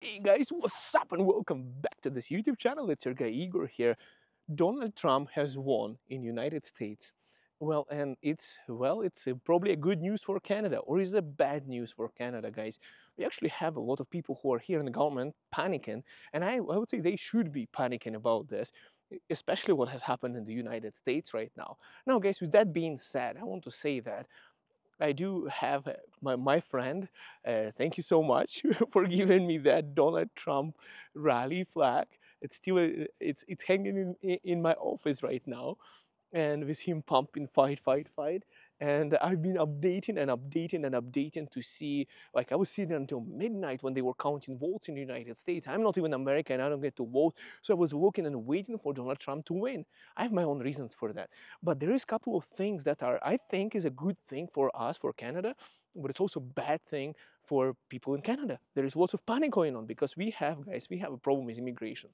Hey guys, what's up and welcome back to this YouTube channel. It's your guy Igor here. Donald Trump has won in United States. Well, and it's probably a good news for Canada, or is it bad news for Canada, guys? We actually have a lot of people who are here in the government panicking, and I would say they should be panicking about this, especially what has happened in the United States right now. Now, guys, with that being said, I want to say that I do have my friend. Thank you so much for giving me that Donald Trump rally flag. It's still it's hanging in my office right now, and with him pumping fight, fight, fight. And I've been updating and updating and updating to see, like I was sitting until midnight when they were counting votes in the United States. I'm not even American, I don't get to vote. So I was looking and waiting for Donald Trump to win. I have my own reasons for that. But there is a couple of things that are, I think, is a good thing for us, for Canada, but it's also a bad thing for people in Canada. There is lots of panic going on because we have, guys, we have a problem with immigration.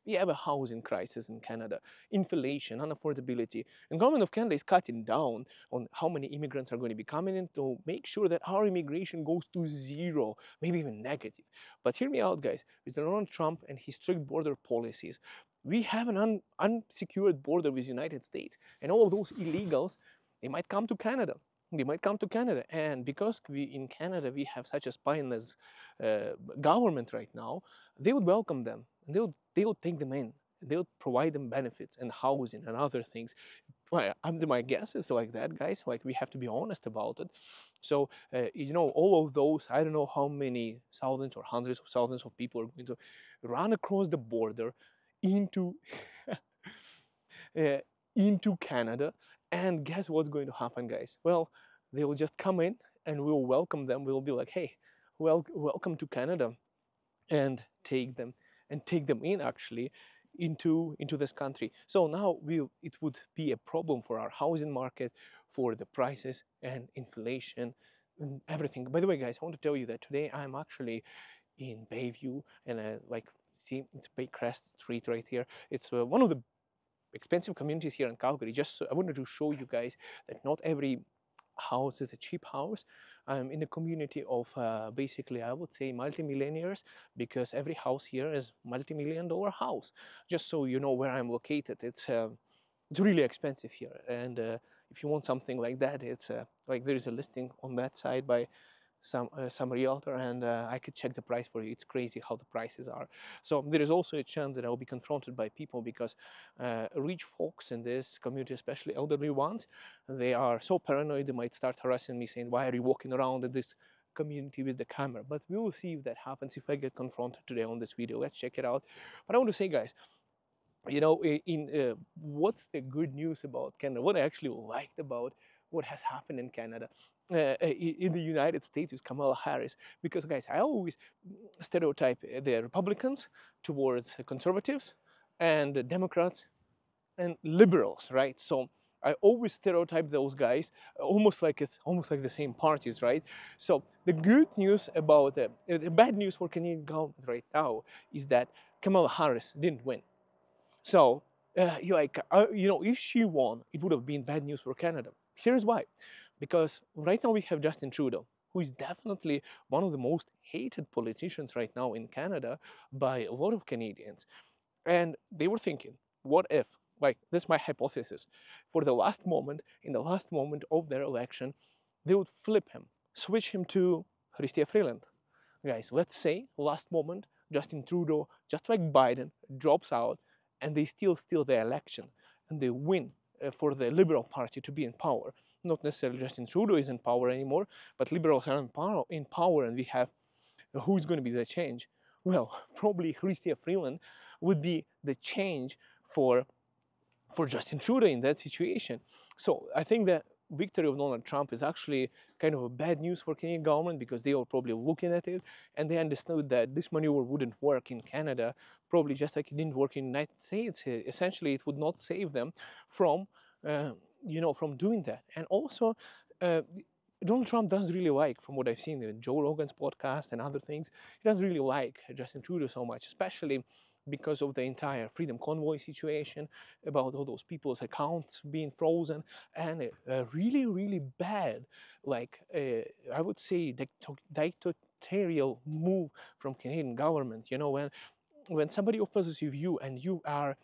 We have a housing crisis in Canada, inflation, unaffordability. And government of Canada is cutting down on how many immigrants are going to be coming in to make sure that our immigration goes to zero, maybe even negative. But hear me out, guys. With Donald Trump and his strict border policies, we have an unsecured border with the United States. And all of those illegals, they might come to Canada. They might come to Canada. And because we in Canada, we have such a spineless government right now, they would welcome them. And they'll take them in. They'll provide them benefits and housing and other things. Well, my guess is like that, guys. Like we have to be honest about it. So all of those, I don't know how many thousands or hundreds of thousands of people are going to run across the border into uh, into Canada. And guess what's going to happen, guys? Well, they will just come in and we'll welcome them. We'll be like, hey, welcome to Canada, and take them in actually into this country. So now it would be a problem for our housing market, for the prices and inflation and everything. By the way, guys, I want to tell you that today I'm actually in Bayview, and see, it's Baycrest Street right here. It's one of the expensive communities here in Calgary. Just so I wanted to show you guys that not every house is a cheap house. I'm in a community of basically, I would say, multimillionaires, because every house here is multi-million-dollar house. Just so you know where I'm located, it's really expensive here. And if you want something like that, it's like there is a listing on that side by some realtor, and I could check the price for you. It's crazy how the prices are. So there is also a chance that I will be confronted by people, because rich folks in this community, especially elderly ones, they are so paranoid they might start harassing me, saying, "Why are you walking around in this community with the camera?" But we will see if that happens, if I get confronted today on this video. Let's check it out. But I want to say, guys, what's the good news about Canada? What I actually liked about what has happened in Canada, in the United States with Kamala Harris, because guys, I always stereotype the Republicans towards conservatives, and the Democrats and liberals, right? So I always stereotype those guys almost like it's almost like the same parties, right? So the good news about the bad news for Canadian government right now is that Kamala Harris didn't win. So, if she won, it would have been bad news for Canada. Here's why. Because right now we have Justin Trudeau, who is definitely one of the most hated politicians right now in Canada by a lot of Canadians. And they were thinking, what if, like, that's my hypothesis, for the last moment, in the last moment of their election, they would flip him, switch him to Chrystia Freeland. Guys, let's say last moment, Justin Trudeau, just like Biden, drops out, and they still steal the election, and they win for the Liberal Party to be in power. Not necessarily Justin Trudeau is in power anymore, but Liberals are in power, and we have who's going to be the change? Well, probably Chrystia Freeland would be the change for Justin Trudeau in that situation. So I think that victory of Donald Trump is actually kind of a bad news for Canadian government, because they were probably looking at it and they understood that this maneuver wouldn't work in Canada, probably just like it didn't work in the United States. Essentially, it would not save them from, from doing that. And also, uh, Donald Trump doesn't really like, from what I've seen in Joe Rogan's podcast and other things, he doesn't really like Justin Trudeau so much, especially because of the entire Freedom Convoy situation, about all those people's accounts being frozen, and a really, really bad, I would say, authoritarian move from Canadian government. You know, when somebody opposes you and you are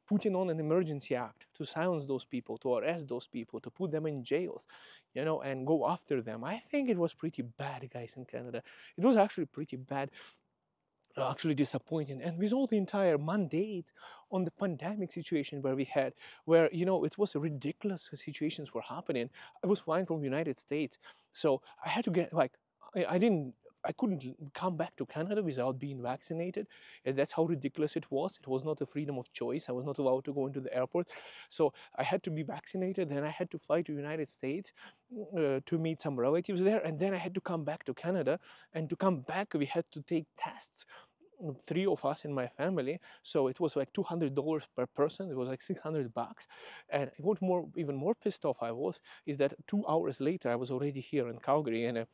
putting on an emergency act to silence those people, to arrest those people, to put them in jails, you know, and go after them. I think it was pretty bad, guys, in Canada. It was actually pretty bad, actually disappointing. And with all the entire mandate on the pandemic situation where we had, where, you know, it was ridiculous situations were happening. I was flying from the United States, so I had to get like, I couldn't come back to Canada without being vaccinated. And that's how ridiculous it was. It was not a freedom of choice. I was not allowed to go into the airport. So I had to be vaccinated. Then I had to fly to the United States to meet some relatives there. And then I had to come back to Canada. And to come back, we had to take tests, three of us in my family, so it was like $200 per person. It was like $600. And what more, even more pissed off I was, is that 2 hours later I was already here in Calgary, and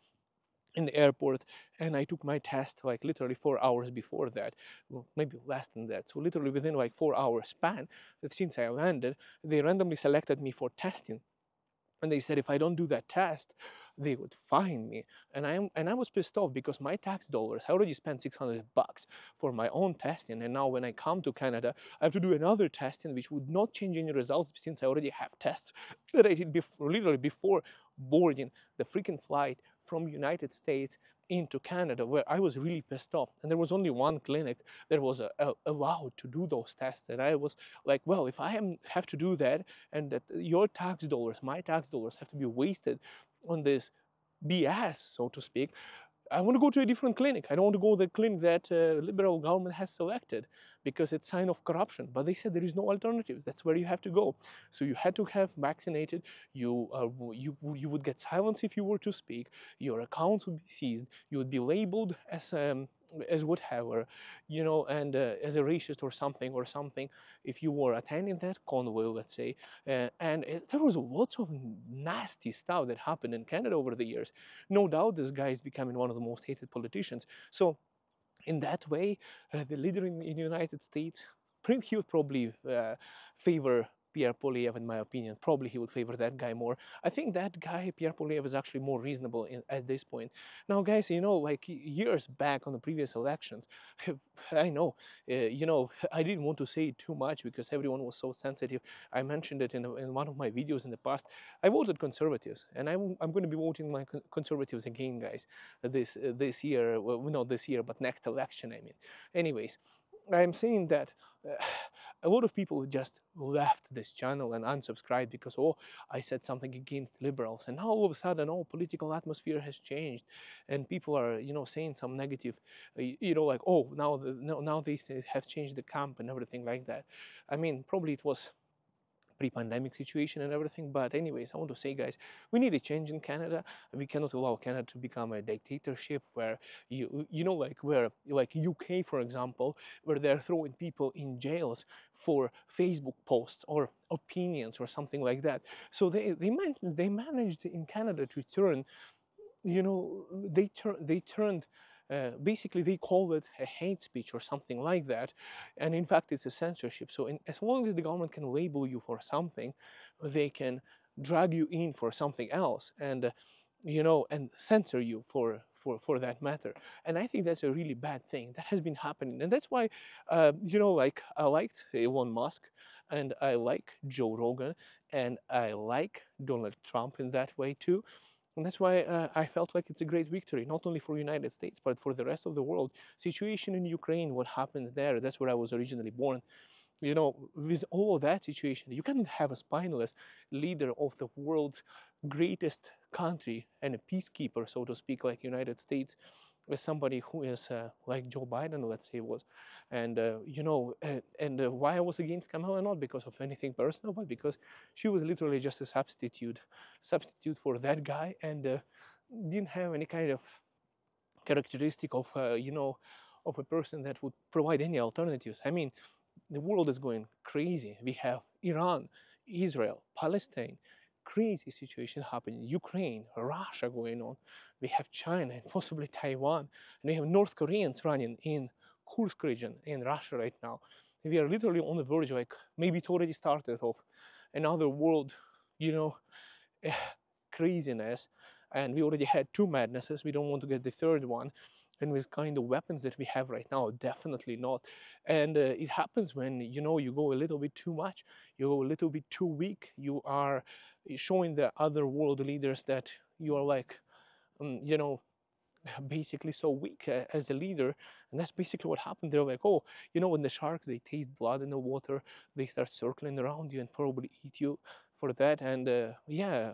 in the airport, and I took my test like literally 4 hours before that, well, maybe less than that. So literally within like 4 hour span, since I landed, they randomly selected me for testing. And they said if I don't do that test, they would fine me. And I was pissed off because my tax dollars, I already spent $600 for my own testing, and now when I come to Canada, I have to do another testing, which would not change any results since I already have tests that I did before, literally before boarding the freaking flight from United States into Canada, where I was really pissed off. And there was only one clinic that was allowed to do those tests, and I was like, well, if have to do that, and that your tax dollars, my tax dollars, have to be wasted on this BS, so to speak, I want to go to a different clinic. I don't want to go to the clinic that liberal government has selected because it's sign of corruption. But they said there is no alternative. That's where you have to go. So you had to have vaccinated. You would get silenced if you were to speak. Your accounts would be seized. You would be labeled as whatever, you know, and as a racist or something if you were attending that convoy, let's say. There was lots of nasty stuff that happened in Canada over the years. No doubt this guy is becoming one of the most hated politicians. So in that way, the leader in the United States, he would probably favor Pierre Poilievre, in my opinion. Probably he would favor that guy more. I think that guy, Pierre Poilievre, is actually more reasonable at this point. Now, guys, you know, like years back on the previous elections, I know, you know, I didn't want to say it too much because everyone was so sensitive. I mentioned it in one of my videos in the past. I voted conservatives, and I'm going to be voting like conservatives again, guys, this year. Well, not this year, but next election, I mean. Anyways, I'm saying that a lot of people just left this channel and unsubscribed because, oh, I said something against liberals, and now all of a sudden, oh, political atmosphere has changed, and people are, you know, saying some negative, you know, like, oh, now they have changed the camp and everything like that. I mean, probably it was pre-pandemic situation and everything. But anyways, I want to say, guys, we need a change in Canada. We cannot allow Canada to become a dictatorship where you know, like where like UK, for example, where they're throwing people in jails for Facebook posts or opinions or something like that. So they managed in Canada to turn, you know, they turned, basically they call it a hate speech or something like that, and in fact it's a censorship. So as long as the government can label you for something, they can drag you in for something else, and you know, and censor you for that matter. And I think that's a really bad thing that has been happening, and that's why, you know, like I liked Elon Musk, and I like Joe Rogan, and I like Donald Trump in that way too. And that's why I felt like it's a great victory, not only for the United States, but for the rest of the world. Situation in Ukraine, what happens there, that's where I was originally born. You know, with all of that situation, you cannot have a spineless leader of the world's greatest country and a peacekeeper, so to speak, like United States, with somebody who is like Joe Biden, let's say, was. And, you know, why I was against Kamala, not because of anything personal, but because she was literally just a substitute for that guy, and didn't have any kind of characteristic of, you know, of a person that would provide any alternatives. I mean, the world is going crazy. We have Iran, Israel, Palestine, crazy situation happening. Ukraine, Russia going on. We have China and possibly Taiwan. And we have North Koreans running in Kursk region in Russia right now. We are literally on the verge, like maybe it already started, of another world, you know, craziness. and we already had two madnesses. We don't want to get the third one. And with kind of weapons that we have right now, definitely not. And it happens when you go a little bit too much, you go a little bit too weak. You are showing the other world leaders that you are like, you know, basically so weak as a leader. And that's basically what happened. They're like, oh, when the sharks, they taste blood in the water, they start circling around you and probably eat you for that. And yeah,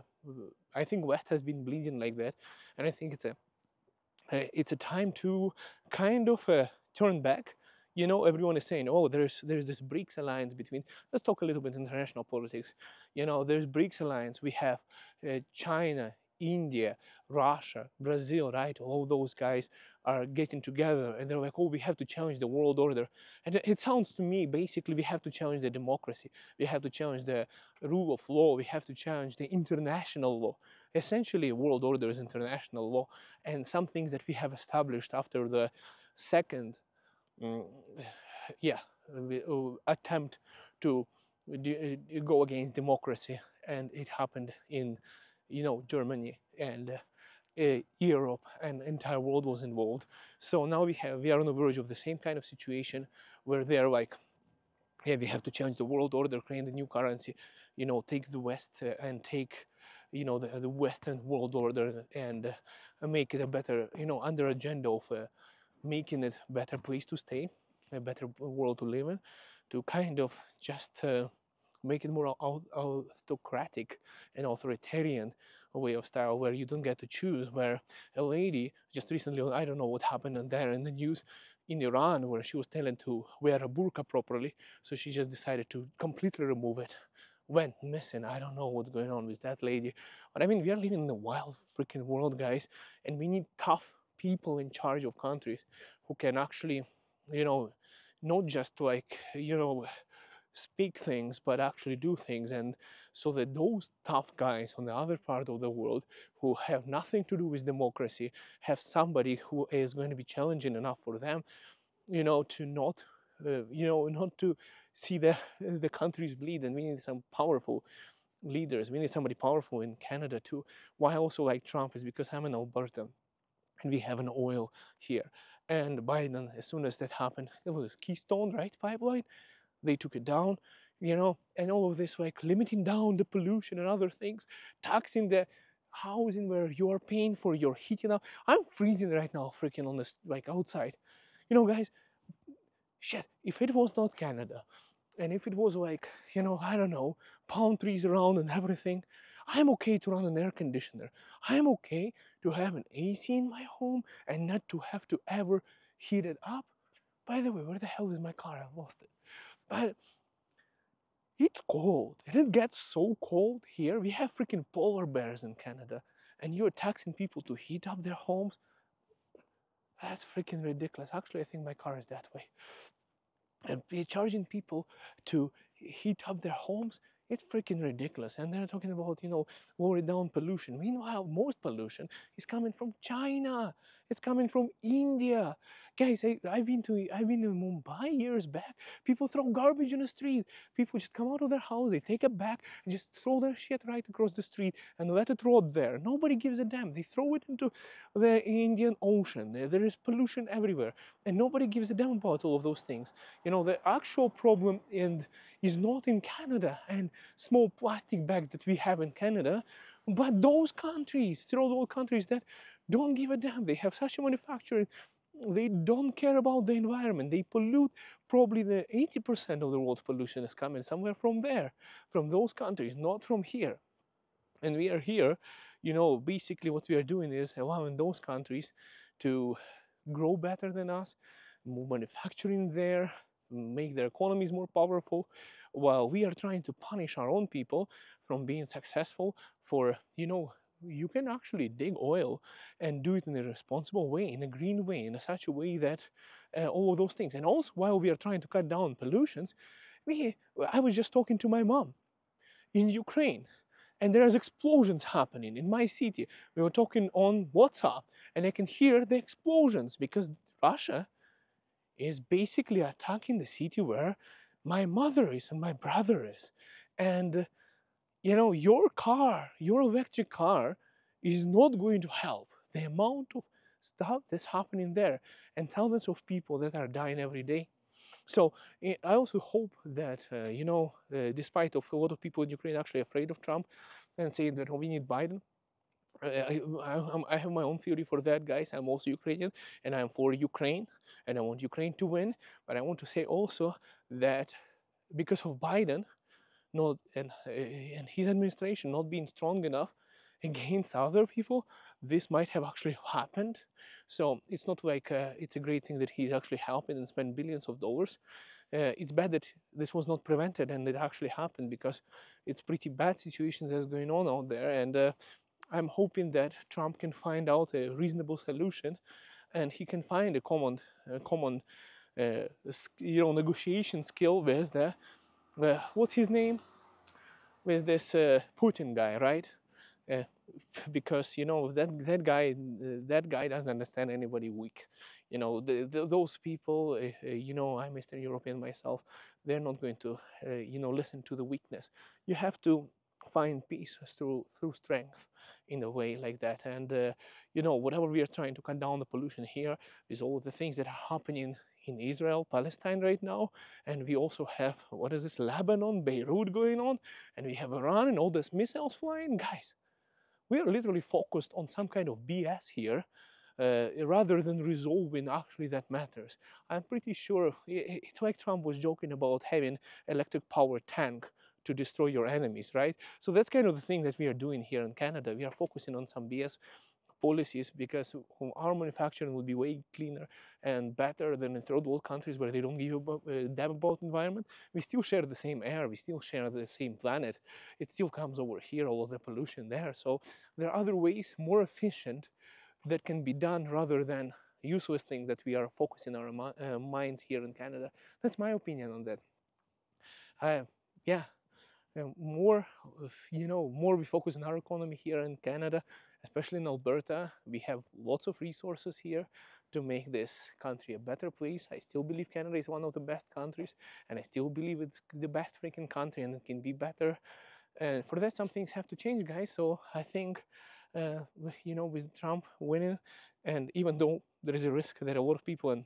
I think West has been bleeding like that. And I think it's a time to kind of turn back. Everyone is saying, oh, there's this BRICS alliance between. Let's talk a little bit international politics. There's BRICS alliance. We have China, India, Russia, Brazil, right? All those guys are getting together, and they're like, oh, we have to challenge the world order. And it sounds to me, basically, we have to challenge the democracy. We have to challenge the rule of law. We have to challenge the international law. Essentially, world order is international law, and some things that we have established after the second mm, yeah attempt to go against democracy, and it happened in Germany, and Europe, and entire world was involved. So now we are on the verge of the same kind of situation where they're like, yeah, we have to change the world order, create a new currency, take the West and take, the Western world order, and make it a better, under agenda of making it a better place to stay, a better world to live in, to kind of just make it more autocratic and authoritarian way of style, where you don't get to choose, where a lady just recently, I don't know what happened there in the news in Iran, where she was telling to wear a burqa properly, so she just decided to completely remove it. Went missing. I don't know what's going on with that lady. But I mean, we are living in a wild freaking world, guys, and we need tough people in charge of countries who can actually, not just like, speak things, but actually do things. And so that those tough guys on the other part of the world who have nothing to do with democracy have somebody who is going to be challenging enough for them, to not, not to see the countries bleed. And we need some powerful leaders. We need somebody powerful in Canada too. Why also like Trump is because I'm in Alberta and we have an oil here. And Biden, as soon as that happened, it was Keystone, right, pipeline. They took it down, and all of this, like limiting down the pollution and other things, taxing the housing where you are paying for your heating up. I'm freezing right now, freaking on this, like outside. Guys, shit, if it was not Canada, and if it was like, I don't know, palm trees around and everything, I'm okay to run an air conditioner. I'm okay to have an AC in my home and not to have to ever heat it up. By the way, where the hell is my car? I lost it. But it's cold, and it gets so cold here. We have freaking polar bears in Canada, and you're taxing people to heat up their homes. That's freaking ridiculous. Actually, I think my car is that way. And we're charging people to heat up their homes. It's freaking ridiculous. And they're talking about, lower down pollution. Meanwhile, most pollution is coming from China. It's coming from India. Guys, I've been in Mumbai years back. People throw garbage in the street. People just come out of their house, they take it back, and just throw their shit right across the street and let it rot there. Nobody gives a damn. They throw it into the Indian Ocean. There is pollution everywhere, and nobody gives a damn about all of those things. The actual problem is not in Canada and small plastic bags that we have in Canada, but those countries, third world countries that don't give a damn. They have such a manufacturing. They don't care about the environment. They pollute. Probably the 80% of the world's pollution is coming somewhere from there, from those countries, not from here. And we are here, basically what we are doing is allowing those countries to grow better than us, move manufacturing there, make their economies more powerful, while we are trying to punish our own people from being successful for, you can actually dig oil and do it in a responsible way, in a green way, in such a way that all of those things. And also, while we are trying to cut down pollutions, I was just talking to my mom in Ukraine, and there's explosions happening in my city. We were talking on WhatsApp, and I can hear the explosions because Russia is basically attacking the city where my mother is and my brother is. And your car, your electric car, is not going to help. The amount of stuff that's happening there and thousands of people that are dying every day. So I also hope that, despite of a lot of people in Ukraine actually afraid of Trump and saying that, oh, we need Biden, I have my own theory for that, guys. I'm also Ukrainian, and I'm for Ukraine, and I want Ukraine to win. But I want to say also that because of Biden, not and his administration not being strong enough against other people, this might have actually happened. So it's not like it's a great thing that he's actually helping and spent billions of dollars. It's bad that this was not prevented and it actually happened, because it's pretty bad situation that's going on out there. And I'm hoping that Trump can find out a reasonable solution, and he can find a common negotiation skill with the what's his name, with this Putin guy, right? Uh, because that guy doesn't understand anybody weak. Those people, I'm Eastern European myself. They're not going to listen to the weakness. You have to find peace through strength in a way like that. And whatever we are trying to cut down the pollution here is all the things that are happening in Israel, Palestine right now. And we also have, what is this, Lebanon, Beirut going on, and we have Iran and all these missiles flying. Guys, we are literally focused on some kind of BS here, rather than resolving actually that matters. I'm pretty sure it's like Trump was joking about having electric power tank to destroy your enemies, right? So that's kind of the thing that we are doing here in Canada. We are focusing on some BS policies, because our manufacturing will be way cleaner and better than in third world countries where they don't give a damn about environment. We still share the same air, we still share the same planet. It still comes over here, all of the pollution there. So there are other ways, more efficient, that can be done rather than useless things that we are focusing our minds here in Canada. That's my opinion on that. Yeah, more more we focus on our economy here in Canada, especially in Alberta. We have lots of resources here to make this country a better place. I still believe Canada is one of the best countries, and I still believe it's the best freaking country, and it can be better. And for that, some things have to change, guys. So I think with Trump winning, and even though there is a risk that a lot of people and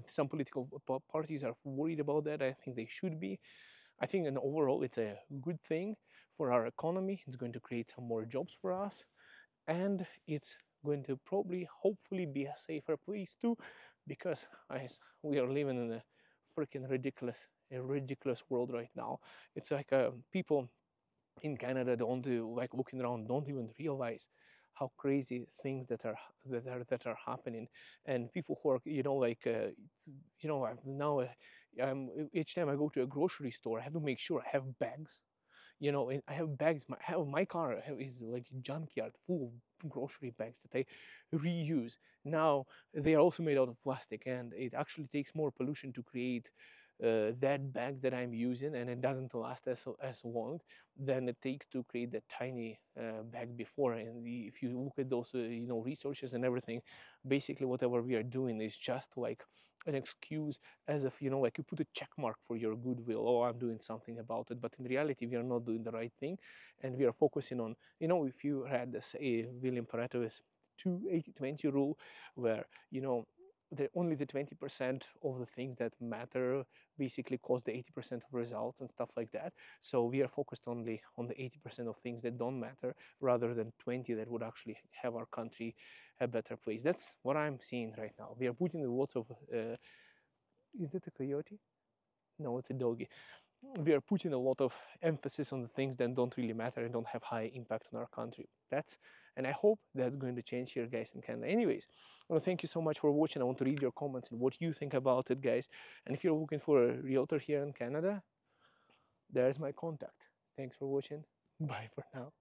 some political parties are worried about that, I think they should be. I think in overall it's a good thing for our economy. It's going to create some more jobs for us, and it's going to probably, hopefully, be a safer place too, because we are living in a freaking ridiculous world right now. It's like people in Canada don't do, like, looking around, don't even realize how crazy things that are happening. And people who are now each time I go to a grocery store, I have to make sure I have bags. I have bags. My car is like a junkyard full of grocery bags that I reuse. Now they are also made out of plastic, and it actually takes more pollution to create that bag that I'm using, and it doesn't last as long than it takes to create that tiny bag before. And if you look at those researches and everything, basically whatever we are doing is just like an excuse, as if like you put a check mark for your goodwill. Oh, I'm doing something about it, but in reality we are not doing the right thing, and we are focusing on, if you read this William Pareto's 2-80-20 rule, where only the 20% of the things that matter basically cause the 80% of results and stuff like that. So we are focused only on the 80% of things that don't matter, rather than 20 that would actually have our country a better place. That's what I'm seeing right now. We are putting lots of is it a coyote? No, it's a doggy. We are putting a lot of emphasis on the things that don't really matter and don't have high impact on our country. And I hope that's going to change here, guys, in Canada. Anyways, I want to thank you so much for watching. I want to read your comments and what you think about it, guys. And if you're looking for a realtor here in Canada, there's my contact. Thanks for watching. Bye for now.